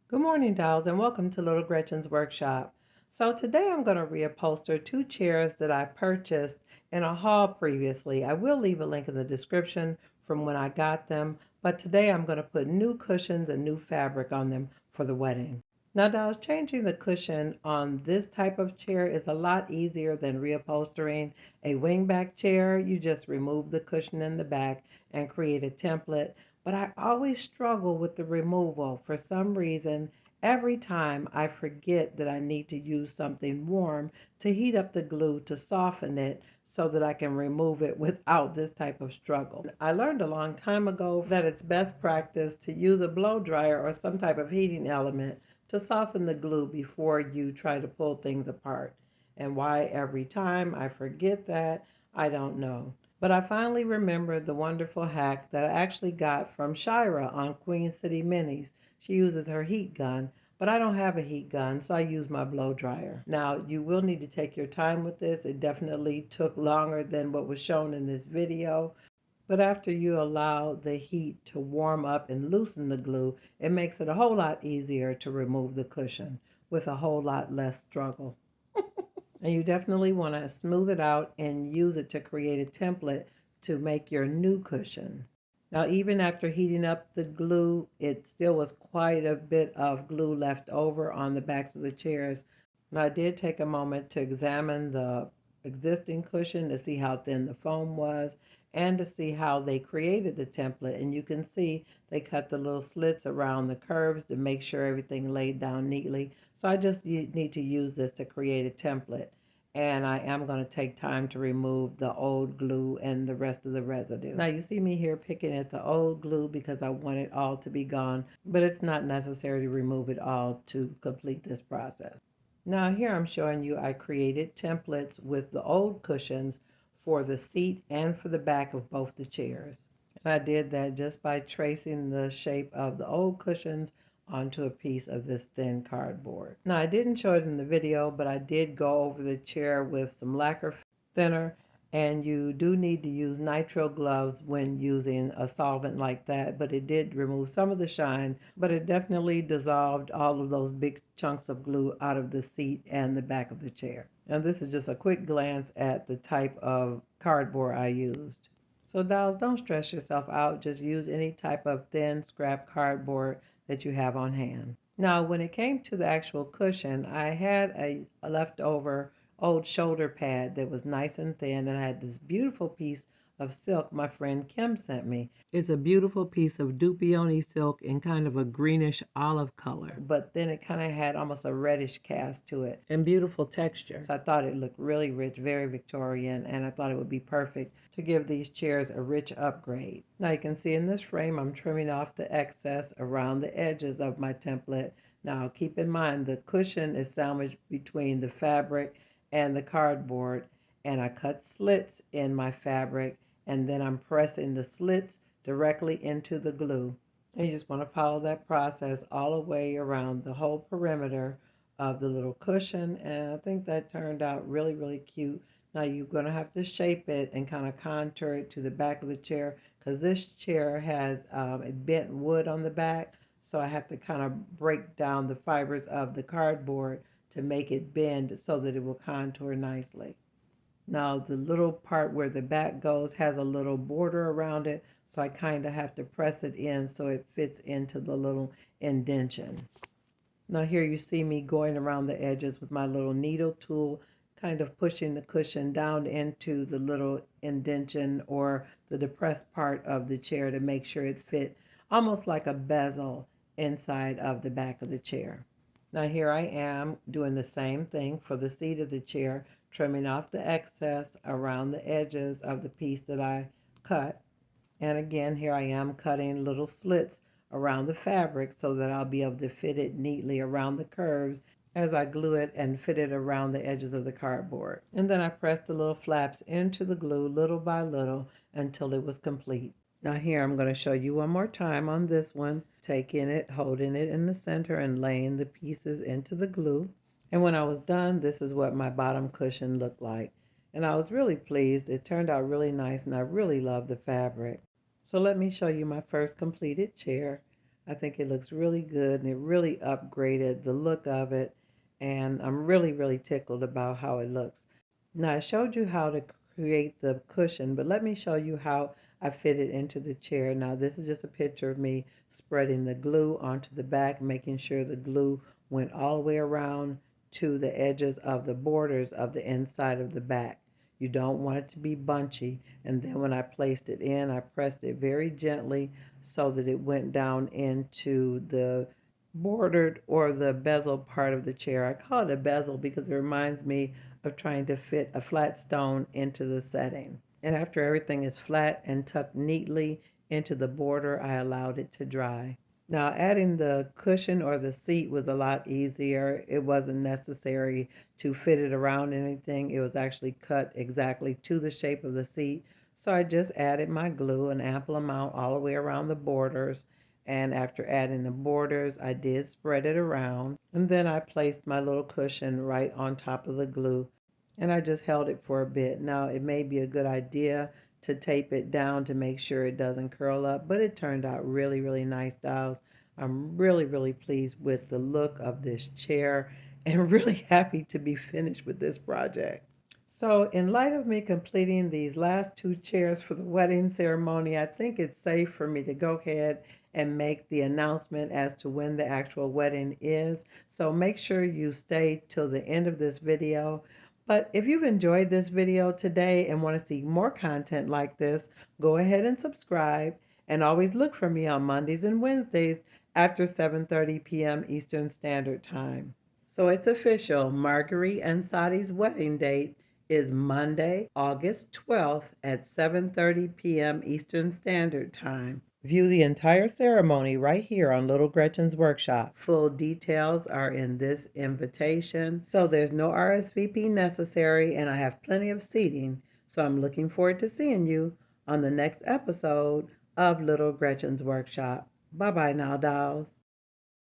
Good morning, dolls, and welcome to Little Gretchen's Workshop. So today I'm going to reupholster two chairs that I purchased in a haul previously. I will leave a link in the description from when I got them, but today I'm going to put new cushions and new fabric on them for the wedding. Now, dolls, changing the cushion on this type of chair is a lot easier than reupholstering a wingback chair. You just remove the cushion in the back and create a template, but I always struggle with the removal. For some reason, every time I forget that I need to use something warm to heat up the glue to soften it so that I can remove it without this type of struggle. I learned a long time ago that it's best practice to use a blow dryer or some type of heating element to soften the glue before you try to pull things apart. And why every time I forget that, I don't know. But I finally remembered the wonderful hack that I actually got from Shira on Queen City Minis. She uses her heat gun, but I don't have a heat gun, so I use my blow dryer. Now, you will need to take your time with this. It definitely took longer than what was shown in this video, but after you allow the heat to warm up and loosen the glue, it makes it a whole lot easier to remove the cushion with a whole lot less struggle. And you definitely want to smooth it out and use it to create a template to make your new cushion. Now, even after heating up the glue, it still was quite a bit of glue left over on the backs of the chairs. And I did take a moment to examine the existing cushion to see how thin the foam was and to see how they created the template. And you can see they cut the little slits around the curves to make sure everything laid down neatly. So I just need to use this to create a template. And I am going to take time to remove the old glue and the rest of the residue. Now you see me here picking at the old glue because I want it all to be gone, but it's not necessary to remove it all to complete this process. Now here I'm showing you I created templates with the old cushions for the seat and for the back of both the chairs. And I did that just by tracing the shape of the old cushions onto a piece of this thin cardboard. Now I didn't show it in the video, but I did go over the chair with some lacquer thinner, and you do need to use nitrile gloves when using a solvent like that, but it did remove some of the shine, but it definitely dissolved all of those big chunks of glue out of the seat and the back of the chair. And this is just a quick glance at the type of cardboard I used. So dolls, don't stress yourself out. Just use any type of thin scrap cardboard that you have on hand. Now, when it came to the actual cushion, I had a leftover old shoulder pad that was nice and thin, and I had this beautiful piece of silk my friend Kim sent me. It's a beautiful piece of Dupioni silk in kind of a greenish olive color, but then it kind of had almost a reddish cast to it and beautiful texture. So I thought it looked really rich, very Victorian, and I thought it would be perfect to give these chairs a rich upgrade. Now you can see in this frame I'm trimming off the excess around the edges of my template. Now keep in mind the cushion is sandwiched between the fabric and the cardboard, and I cut slits in my fabric, and then I'm pressing the slits directly into the glue. And you just want to follow that process all the way around the whole perimeter of the little cushion, and I think that turned out really, really cute. Now you're going to have to shape it and kind of contour it to the back of the chair because this chair has a bent wood on the back, so I have to kind of break down the fibers of the cardboard to make it bend so that it will contour nicely. Now the little part where the back goes has a little border around it, so I kind of have to press it in so it fits into the little indentation. Now here you see me going around the edges with my little needle tool, kind of pushing the cushion down into the little indentation or the depressed part of the chair to make sure it fit almost like a bezel inside of the back of the chair. Now here I am doing the same thing for the seat of the chair, trimming off the excess around the edges of the piece that I cut. And again, here I am cutting little slits around the fabric so that I'll be able to fit it neatly around the curves as I glue it and fit it around the edges of the cardboard. And then I pressed the little flaps into the glue little by little until it was complete. Now here I'm going to show you one more time on this one, taking it, holding it in the center and laying the pieces into the glue. And when I was done, this is what my bottom cushion looked like. And I was really pleased. It turned out really nice and I really love the fabric. So let me show you my first completed chair. I think it looks really good and it really upgraded the look of it. And I'm really, really tickled about how it looks. Now, I showed you how to create the cushion, but let me show you how I fit it into the chair. Now, this is just a picture of me spreading the glue onto the back, making sure the glue went all the way around to the edges of the borders of the inside of the back. You don't want it to be bunchy. And then when I placed it in, I pressed it very gently so that it went down into the bordered or the bezel part of the chair. I call it a bezel because it reminds me of trying to fit a flat stone into the setting. And after everything is flat and tucked neatly into the border, I allowed it to dry. Now, adding the cushion or the seat was a lot easier. It wasn't necessary to fit it around anything. It was actually cut exactly to the shape of the seat. So I just added my glue, an ample amount all the way around the borders. And after adding the borders, I did spread it around. And then I placed my little cushion right on top of the glue. And I just held it for a bit. Now, it may be a good idea to tape it down to make sure it doesn't curl up, but it turned out really, really nice, dolls. I'm really, really pleased with the look of this chair and really happy to be finished with this project. So, in light of me completing these last two chairs for the wedding ceremony, I think it's safe for me to go ahead and make the announcement as to when the actual wedding is. So, make sure you stay till the end of this video. But if you've enjoyed this video today and want to see more content like this, go ahead and subscribe. And always look for me on Mondays and Wednesdays after 7:30 p.m. Eastern Standard Time. So it's official. Marguerite and Sadi's wedding date is Monday, August 12th at 7:30 p.m. Eastern Standard Time. View the entire ceremony right here on Little Gretchen's Workshop. Full details are in this invitation. So there's no RSVP necessary, and I have plenty of seating. So I'm looking forward to seeing you on the next episode of Little Gretchen's Workshop. Bye-bye now, dolls.